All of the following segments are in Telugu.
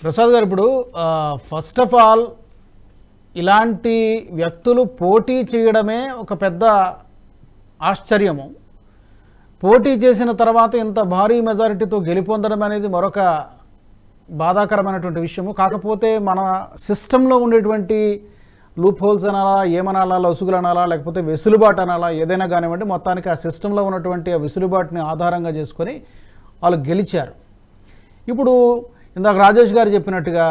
ప్రసాద్ గారు, ఇప్పుడు ఫస్ట్ ఆఫ్ ఆల్ ఇలాంటి వ్యక్తులు పోటీ చేయడమే ఒక పెద్ద ఆశ్చర్యము. పోటీ చేసిన తర్వాత ఇంత భారీ మెజారిటీతో గెలుపొందడం అనేది మరొక బాధాకరమైనటువంటి విషయము. కాకపోతే మన సిస్టంలో ఉండేటువంటి లూప్ హోల్స్ అనాలా, ఏమనాలా, లొసుగులు అనాలా, లేకపోతే వెసులుబాటు అనాలా, ఏదైనా కానివ్వండి, మొత్తానికి ఆ సిస్టంలో ఉన్నటువంటి ఆ వెసులుబాటుని ఆధారంగా చేసుకొని వాళ్ళు గెలిచారు. ఇప్పుడు ఇందాక రాజేష్ గారు చెప్పినట్టుగా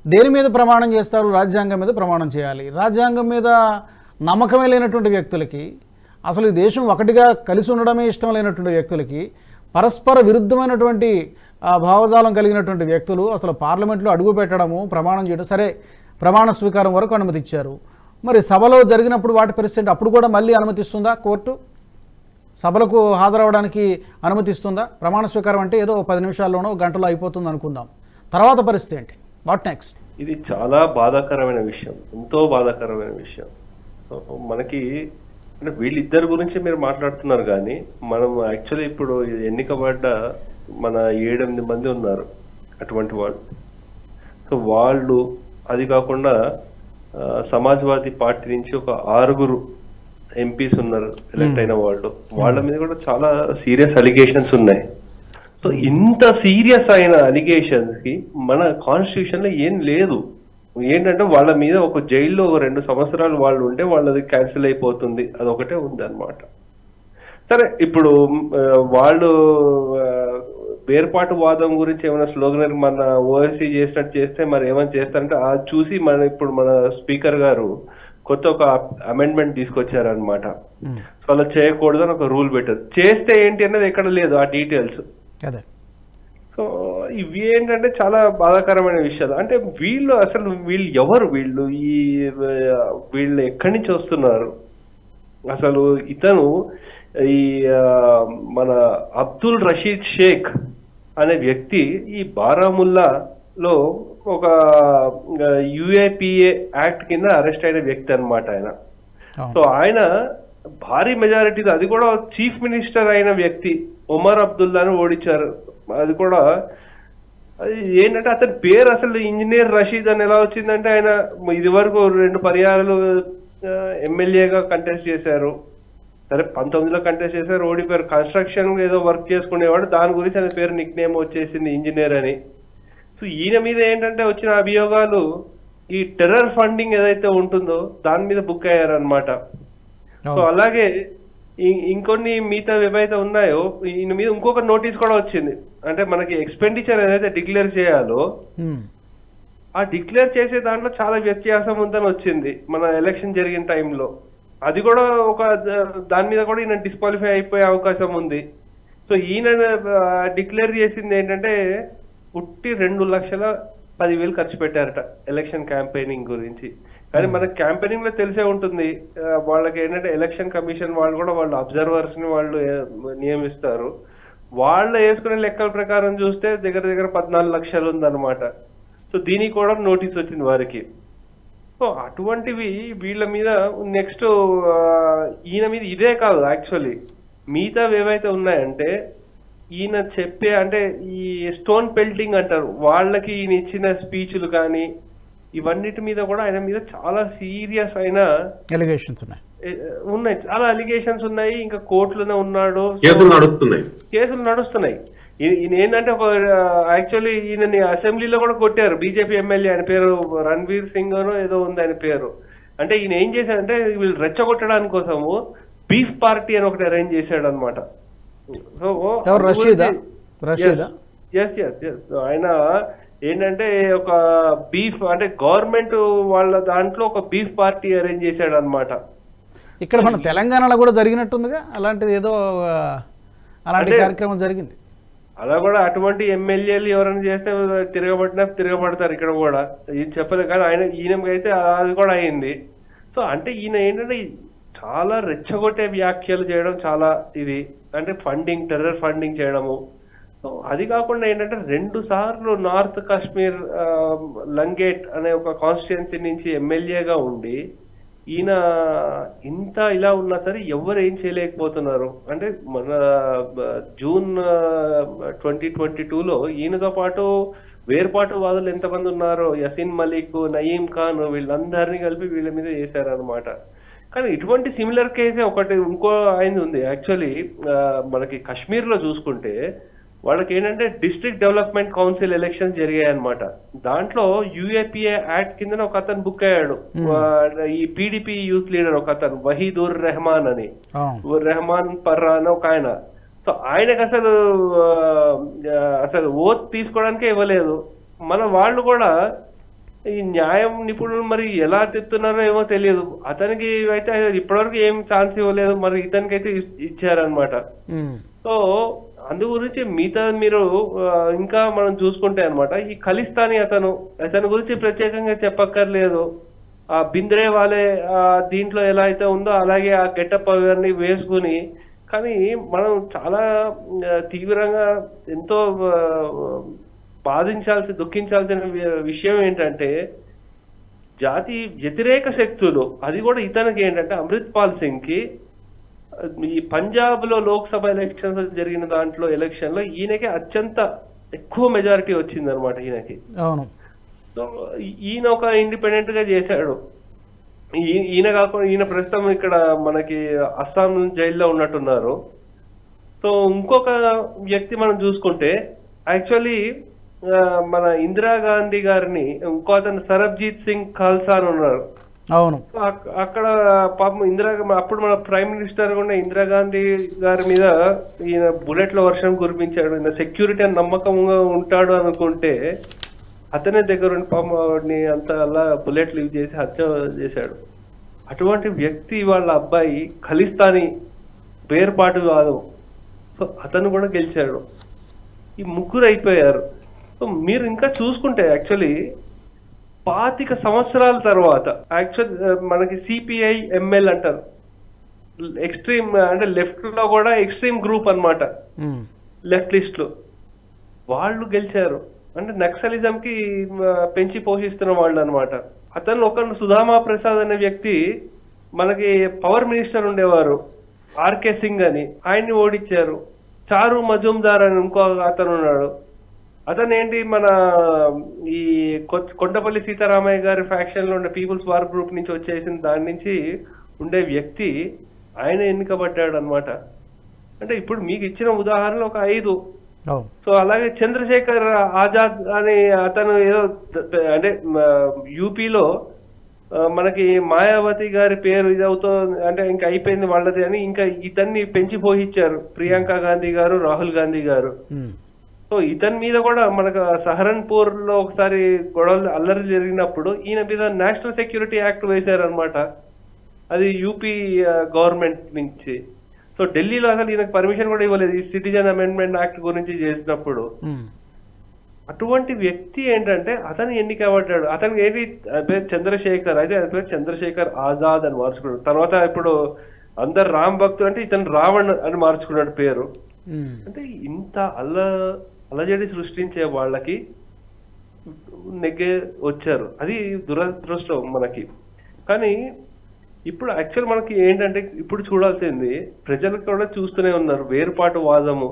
దేని మీద ప్రమాణం చేస్తారు? రాజ్యాంగం మీద ప్రమాణం చేయాలి. రాజ్యాంగం మీద నమ్మకమే లేనటువంటి వ్యక్తులకి, అసలు ఈ దేశం ఒకటిగా కలిసి ఉండడమే ఇష్టం లేనటువంటి వ్యక్తులకి, పరస్పర విరుద్ధమైనటువంటి భావజాలం కలిగినటువంటి వ్యక్తులు అసలు పార్లమెంట్లో అడుగు పెట్టడము, ప్రమాణం చేయడం, సరే ప్రమాణ స్వీకారం వరకు అనుమతి ఇచ్చారు. మరి సభలో జరిగినప్పుడు వాటి పరిస్థితి అప్పుడు కూడా మళ్ళీ అనుమతిస్తుందా కోర్టు? సభలకు హాజరవడానికి అనుమతిస్తుందా? ప్రమాణ స్వీకారం అంటే ఏదో 10 నిమిషాల్లోనో గంటలో అయిపోతుంది అనుకుందాం, తర్వాత పరిస్థితి ఏంటి? What next? ఇది చాలా బాధాకరమైన విషయం, ఎంతో బాధాకరమైన విషయం. మనకి అంటే వీళ్ళిద్దరి గురించి మీరు మాట్లాడుతున్నారు, కానీ మనం యాక్చువల్లీ ఇప్పుడు ఎన్నికబడ్డ మన 7-8 మంది ఉన్నారు అటువంటి వాళ్ళు. సో వాళ్ళు, అది కాకుండా సమాజ్వాదీ పార్టీ నుంచి ఒక 6 ఎంపీస్ ఉన్నారు ఎలక్ట్ అయిన వాళ్ళు. వాళ్ళ మీద కూడా చాలా సీరియస్ అలిగేషన్స్ ఉన్నాయి. సో ఇంత సీరియస్ అయిన అలిగేషన్స్ కి మన కాన్స్టిట్యూషన్ లో ఏం లేదు. ఏంటంటే వాళ్ళ మీద ఒక జైల్లో 2 సంవత్సరాలు వాళ్ళు ఉంటే వాళ్ళది క్యాన్సిల్ అయిపోతుంది, అదొకటే ఉంది అనమాట. సరే, ఇప్పుడు వాళ్ళు వేర్పాటు వాదం గురించి ఏమైనా స్లోగన్ మన ఓఎస్సీ చేసినట్టు చేస్తే మరి ఏమైనా చేస్తారంటే అది చూసి ఇప్పుడు మన స్పీకర్ గారు కొత్త ఒక అమెండ్మెంట్ తీసుకొచ్చారనమాట. సో అలా చేయకూడదని ఒక రూల్ పెట్టారు. చేస్తే ఏంటి అనేది ఎక్కడ లేదు ఆ డీటెయిల్స్. సో ఇవి ఏంటంటే చాలా బాధాకరమైన విషయాలు. అంటే వీళ్ళు ఎవరు? వీళ్ళు ఎక్కడి నుంచి వస్తున్నారు? అసలు ఇతను ఈ మన అబ్దుల్ రషీద్ షేక్ అనే వ్యక్తి ఈ బారాముల్లాలో ఒక యుఏపిఏ యాక్ట్ కింద అరెస్ట్ అయిన వ్యక్తి అనమాట ఆయన. సో ఆయన భారీ మెజారిటీతో, అది కూడా చీఫ్ మినిస్టర్ అయిన వ్యక్తి ఒమర్ అబ్దుల్లాను ఓడించారు. అది కూడా ఏంటంటే అతని పేరు అసలు ఇంజనీర్ రషీద్ అని ఎలా వచ్చిందంటే ఆయన ఇది వరకు 2 పర్యాయాలు ఎమ్మెల్యేగా కంటెస్ట్ చేశారు. సరే 19లో కంటెస్ట్ చేశారు, ఓడిపోయారు. కన్స్ట్రక్షన్ ఏదో వర్క్ చేసుకునేవాడు, దాని గురించి ఆయన పేరు నిక్ నేమ్ వచ్చేసింది ఇంజనీర్ అని. సో ఈయన మీద ఏంటంటే వచ్చిన అభియోగాలు ఈ టెర్రర్ ఫండింగ్ ఏదైతే ఉంటుందో దాని మీద బుక్ అయ్యారనమాట. సో అలాగే ఇంకొన్ని మిగతా ఏవైతే ఉన్నాయో ఈయన మీద ఇంకొక నోటీస్ కూడా వచ్చింది. అంటే మనకి ఎక్స్పెండిచర్ ఏదైతే డిక్లేర్ చేయాలో ఆ డిక్లేర్ చేసే దాంట్లో చాలా వ్యత్యాసం ఉందని వచ్చింది మన ఎలక్షన్ జరిగిన టైంలో. అది కూడా ఒక దాని మీద కూడా ఈయన డిస్క్వాలిఫై అయిపోయే అవకాశం ఉంది. సో ఈయన డిక్లేర్ చేసింది ఏంటంటే పుట్టి 2,10,000 ఖర్చు పెట్టారట ఎలక్షన్ క్యాంపెయినింగ్ గురించి. కానీ మనకి క్యాంపెయినింగ్ లో తెలిసే ఉంటుంది, వాళ్ళకి ఏంటంటే ఎలక్షన్ కమిషన్ వాళ్ళు కూడా వాళ్ళు అబ్జర్వర్స్ ని వాళ్ళు నియమిస్తారు. వాళ్ళు వేసుకునే లెక్కల ప్రకారం చూస్తే దగ్గర 14 లక్షలు ఉందన్నమాట. సో దీనికి కూడా నోటీస్ వచ్చింది వారికి. సో అటువంటివి వీళ్ళ మీద నెక్స్ట్ ఈయన మీద ఇదే కాదు, యాక్చువల్లీ మిగతా ఏవైతే ఉన్నాయంటే ఈయన చెప్పే అంటే ఈ స్టోన్ పెల్టింగ్ అంటారు, వాళ్ళకి ఈయన ఇచ్చిన స్పీచ్లు కానీ ఇవన్నిటి మీద కూడా ఆయన మీద చాలా సీరియస్ అయిన అలిగేషన్స్ ఉన్నాయి, చాలా అలిగేషన్స్ ఉన్నాయి. ఇంకా కోర్టులోనే ఉన్నాడు, కేసులు నడుస్తున్నాయి. ఈయన ఏంటంటే ఒక యాక్చువల్లీ ఈయనని అసెంబ్లీలో కూడా కొట్టారు, బీజేపీ ఎమ్మెల్యే, ఆయన పేరు రణ్వీర్ సింగ్ అనో ఏదో ఉంది ఆయన పేరు. అంటే ఈయన ఏం చేశాడంటే వీళ్ళు రెచ్చగొట్టడానికి కోసము బీఫ్ పార్టీ అని ఒకటి అరేంజ్ చేశాడు అనమాట. ఆయన ఏంటంటే ఒక బీఫ్ అంటే గవర్నమెంట్ వాళ్ళ దాంట్లో ఒక బీఫ్ పార్టీ అరేంజ్ చేశాడు అనమాట. ఇక్కడ మన తెలంగాణలో కూడా జరిగినట్టుందిగా అలాంటిది, ఏదో అలాంటి కార్యక్రమం జరిగింది. అలా కూడా అటువంటి ఎమ్మెల్యేలు ఎవరైనా చేస్తే తిరగబడతారు ఇక్కడ కూడా, ఇది చెప్పలేదు. కానీ ఈయనకైతే అది కూడా అయింది. సో అంటే ఈయన ఏంటంటే చాలా రెచ్చగొట్టే వ్యాఖ్యలు చేయడం, చాలా ఇది అంటే టెర్రర్ ఫండింగ్ చేయడము. సో అది కాకుండా ఏంటంటే 2 సార్లు నార్త్ కాశ్మీర్ లంగేట్ అనే ఒక కాన్స్టిట్యుయెన్సీ నుంచి ఎమ్మెల్యేగా ఉండి ఈయన ఇంత ఇలా ఉన్నా సరే ఎవరు ఏం చేయలేకపోతున్నారు. అంటే మన జూన్ 2022లో ఈయనతో పాటు వేర్పాటువాదులు ఎంతమంది ఉన్నారో, యసీన్ మలిక్, నయీం ఖాన్, వీళ్ళందరినీ కలిపి వీళ్ళ మీద చేశారనమాట. కానీ ఇటువంటి సిమిలర్ కేసే ఒకటి ఇంకో అయింది ఉంది. యాక్చువల్లీ మనకి కాశ్మీర్ లో చూసుకుంటే వాళ్ళకి ఏంటంటే డిస్ట్రిక్ట్ డెవలప్మెంట్ కౌన్సిల్ ఎలక్షన్స్ జరిగాయి అనమాట. దాంట్లో యుఏపిఏ యాక్ట్ కింద ఒక అతను బుక్ అయ్యాడు. ఈ పీడిపి యూత్ లీడర్ ఒక అతను వహీదుర్ రెహమాన్ అని, రెహమాన్ పర్రా అని ఒక ఆయన. సో ఆయనకు అసలు ఓత్ తీసుకోవడానికే ఇవ్వలేదు. మన వాళ్ళు కూడా ఈ న్యాయం నిపుణులు మరి ఎలా తిప్పుతున్నారో ఏమో తెలియదు. అతనికి అయితే ఇప్పటివరకు ఏం ఛాన్స్ ఇవ్వలేదు, మరి ఇతనికైతే ఇచ్చారనమాట. సో అందు గురించి మిగతా మీరు ఇంకా మనం చూసుకుంటే అనమాట, ఈ ఖలిస్తానీ అతని గురించి ప్రత్యేకంగా చెప్పక్కర్లేదు. ఆ బింద్రే వాళ్ళే దీంట్లో ఎలా అయితే ఉందో అలాగే ఆ గెటప్ అవన్నీ వేసుకుని, కానీ మనం చాలా తీవ్రంగా ఎంతో దుఃఖించాల్సిన విషయం ఏంటంటే జాతి వ్యతిరేక శక్తులు, అది కూడా ఇతనికి ఏంటంటే అమృత్ పాల్ సింగ్ కి ఈ పంజాబ్ లో లోక్సభ ఎలక్షన్స్ జరిగిన దాంట్లో ఎలక్షన్ లో ఈయనకి అత్యంత ఎక్కువ మెజారిటీ వచ్చింది అనమాట ఈయనకి. సో ఈయన ఒక ఇండిపెండెంట్ గా చేశాడు. ఈయన కాకుండా ఈయన ప్రస్తుతం ఇక్కడ మనకి అస్సాం జైల్లో ఉన్నట్టున్నారు. సో ఇంకొక వ్యక్తి మనం చూసుకుంటే యాక్చువల్లీ మన ఇందిరాగాంధీ గారిని ఇంకో అతను సరబ్జీత్ సింగ్ ఖాల్సా అని ఉన్నారు. అవును, అక్కడ పాపం అప్పుడు మన ప్రైమ్ మినిస్టర్ కూడా ఇందిరాగాంధీ గారి మీద ఈయన బుల్లెట్ల వర్షం కురిపించాడు. ఈయన సెక్యూరిటీ అని నమ్మకంగా ఉంటాడు అనుకుంటే అతనే దగ్గరుండి పాపం వాడిని అంత అలా బుల్లెట్లు యూజ్ చేసి హత్య చేశాడు. అటువంటి వ్యక్తి వాళ్ళ అబ్బాయి ఖలిస్తానీ వేర్పాటువాదం, సో అతను కూడా గెలిచాడు. ఈ ముగ్గురు అయిపోయారు. సో మీరు ఇంకా చూసుకుంటే యాక్చువల్లీ 25 సంవత్సరాల తర్వాత మనకి సిపిఐ ఎంఎల్ అంటారు, ఎక్స్ట్రీమ్ అంటే లెఫ్ట్ లో కూడా ఎక్స్ట్రీమ్ గ్రూప్ అన్నమాట, లెఫ్ట్ లిస్ట్ లో వాళ్ళు గెలిచారు. అంటే నక్సలిజం కి పెంచి పోషిస్తున్న వాళ్ళు అనమాట. అతను ఒకరు సుధామా ప్రసాద్ అనే వ్యక్తి మనకి పవర్ మినిస్టర్ ఉండేవారు, ఆర్కే సింగ్ అని, ఆయన్ని ఓడించారు. చారు మజుందార్ అని ఇంకో అతను ఉన్నాడు. అతను ఏంటి మన ఈ కొండపల్లి సీతారామయ్య గారి ఫ్యాక్షన్ లో ఉండే పీపుల్స్ వార్ గ్రూప్ నుంచి వచ్చేసిన దాని నుంచి ఉండే వ్యక్తి, ఆయన ఎన్నికబడ్డాడు అనమాట. అంటే ఇప్పుడు మీకు ఇచ్చిన ఉదాహరణలు ఒక 5. సో అలాగే చంద్రశేఖర్ ఆజాద్ అని అతను ఏదో అంటే యూపీలో మనకి మాయావతి గారి పేరు ఇది అవుతుంది అంటే ఇంకా అయిపోయింది వాళ్ళది అని ఇంకా ఇతన్ని పెంచి పోషించారు ప్రియాంక గాంధీ గారు, రాహుల్ గాంధీ గారు. సో ఇతని మీద కూడా మనకు సహరన్పూర్ లో ఒకసారి గొడవలు అల్లరి జరిగినప్పుడు ఈయన మీద నేషనల్ సెక్యూరిటీ యాక్ట్ వేశారనమాట, అది యూపీ గవర్నమెంట్ నుంచి. సో ఢిల్లీలో అసలు ఈయనకు పర్మిషన్ కూడా ఇవ్వలేదు ఈ సిటిజన్ అమెండ్మెంట్ యాక్ట్ గురించి చేసినప్పుడు. అటువంటి వ్యక్తి ఏంటంటే అతను ఎన్నికబడ్డాడు. అతనికి ఏంటి పేరు చంద్రశేఖర్, అయితే అది పేరు చంద్రశేఖర్ ఆజాద్ అని మార్చుకున్నాడు. తర్వాత ఇప్పుడు అందరు రామ్ భక్తులు అంటే ఇతను రావణ్ అని మార్చుకున్నాడు పేరు. అంటే ఇంత అలజడి సృష్టించే వాళ్ళకి నెగ్గే వచ్చారు, అది దురదృష్టం మనకి. కానీ ఇప్పుడు యాక్చువల్ మనకి ఏంటంటే ఇప్పుడు చూడాల్సింది, ప్రజలు కూడా చూస్తూనే ఉన్నారు వేర్పాటు వాదము.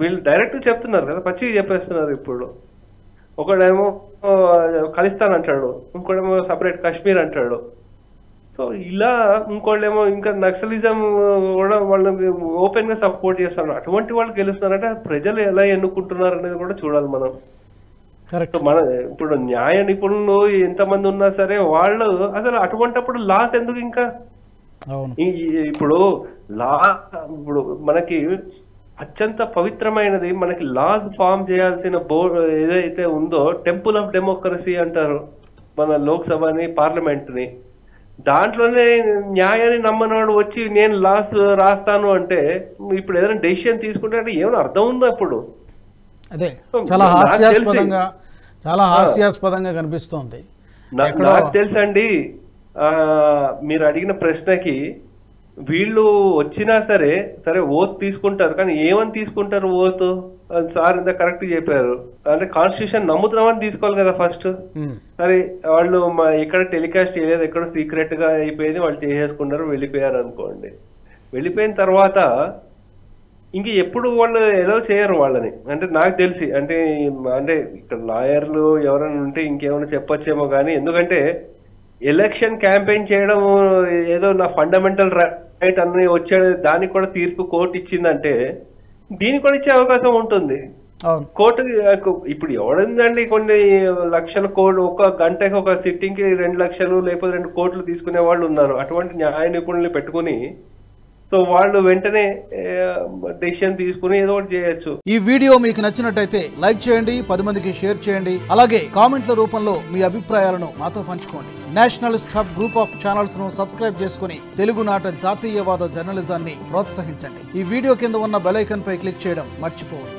వీళ్ళు డైరెక్ట్ చెప్తున్నారు కదా, పచ్చిగా చెప్పేస్తున్నారు. ఇప్పుడు ఒకడేమో ఖలిస్తాన్ అంటాడు, ఇంకోటేమో సపరేట్ కాశ్మీర్ అంటాడు. సో ఇలా ఇంకోళ్ళేమో ఇంకా నక్సలిజం కూడా వాళ్ళని ఓపెన్ గా సపోర్ట్ చేస్తున్నారు. అటువంటి వాళ్ళు గెలుస్తున్నారంటే ప్రజలు ఎలా ఎన్నుకుంటున్నారు అనేది కూడా చూడాలి మనం. మన ఇప్పుడు న్యాయ నిపుణులు ఎంతమంది ఉన్నా సరే వాళ్ళు అసలు అటువంటిప్పుడు లాస్ ఎందుకు ఇంకా ఇప్పుడు మనకి అత్యంత పవిత్రమైనది మనకి లాస్ ఫామ్ చేయాల్సిన బోర్డు ఏదైతే ఉందో టెంపుల్ ఆఫ్ డెమోక్రసీ అంటారు మన లోక్సభని పార్లమెంట్ ని. దాంట్లోనే న్యాయాన్ని నమ్మనాడు వచ్చి నేను లాస్ రాస్తాను అంటే ఇప్పుడు ఏదైనా డెసిషన్ తీసుకుంటే అంటే ఏమైనా అర్థం ఉందో ఇప్పుడు? అదే చాలా హాస్యాస్పదంగా కనిపిస్తోంది. నాకు తెలుసండి, మీరు అడిగిన ప్రశ్నకి వీళ్ళు వచ్చినా సరే ఓత్ తీసుకుంటారు, కానీ ఏమని తీసుకుంటారు ఓత్? సార్ ఇంత కరెక్ట్ చెప్పారు, అంటే కాన్స్టిట్యూషన్ నమ్ముతున్నామని తీసుకోవాలి కదా ఫస్ట్. సరే వాళ్ళు ఎక్కడ టెలికాస్ట్ చేయలేదు, ఎక్కడ సీక్రెట్ గా అయిపోయింది, వాళ్ళు చేసేసుకున్నారు, వెళ్ళిపోయారు అనుకోండి. వెళ్ళిపోయిన తర్వాత ఇంక ఎప్పుడు వాళ్ళు ఏదో చేయరు వాళ్ళని. అంటే నాకు తెలిసి అంటే అంటే ఇక్కడ లాయర్లు ఎవరైనా ఉంటే ఇంకేమైనా చెప్పొచ్చేమో కానీ, ఎందుకంటే ఎలక్షన్ క్యాంపెయిన్ చేయడం ఏదో నా ఫండమెంటల్ రైట్ అన్ని వచ్చే దానికి కూడా తీర్పు కోర్టు ఇచ్చిందంటే దీనికి కూడా ఇచ్చే అవకాశం ఉంటుంది. కోర్టు ఇప్పుడు ఎవడుందండి కొన్ని లక్షల కోట్లు ఒక గంటకి ఒక సిట్టింగ్ కి 2 లక్షలు లేకపోతే 2 కోట్లు తీసుకునే వాళ్ళు ఉన్నారు. అటువంటి న్యాయ నిపుణుల్ని పెట్టుకుని సో వాళ్ళు వెంటనే డెసిషన్ తీసుకుని ఏదో ఒకటి చేయొచ్చు. ఈ వీడియో మీకు నచ్చినట్టయితే లైక్ చేయండి, 10 మందికి షేర్ చేయండి. అలాగే కామెంట్ల రూపంలో మీ అభిప్రాయాలను మాతో పంచుకోండి. Nationalist hub group of channels ను సబ్స్క్రైబ్ చేసుకుని తెలుగునాట జాతీయవాద జర్నలిజాన్ని ప్రోత్సహించండి. ఈ వీడియో కింద ఉన్న బెల్ ఐకాన్ పై క్లిక్ చేయడం మర్చిపోవద్దు.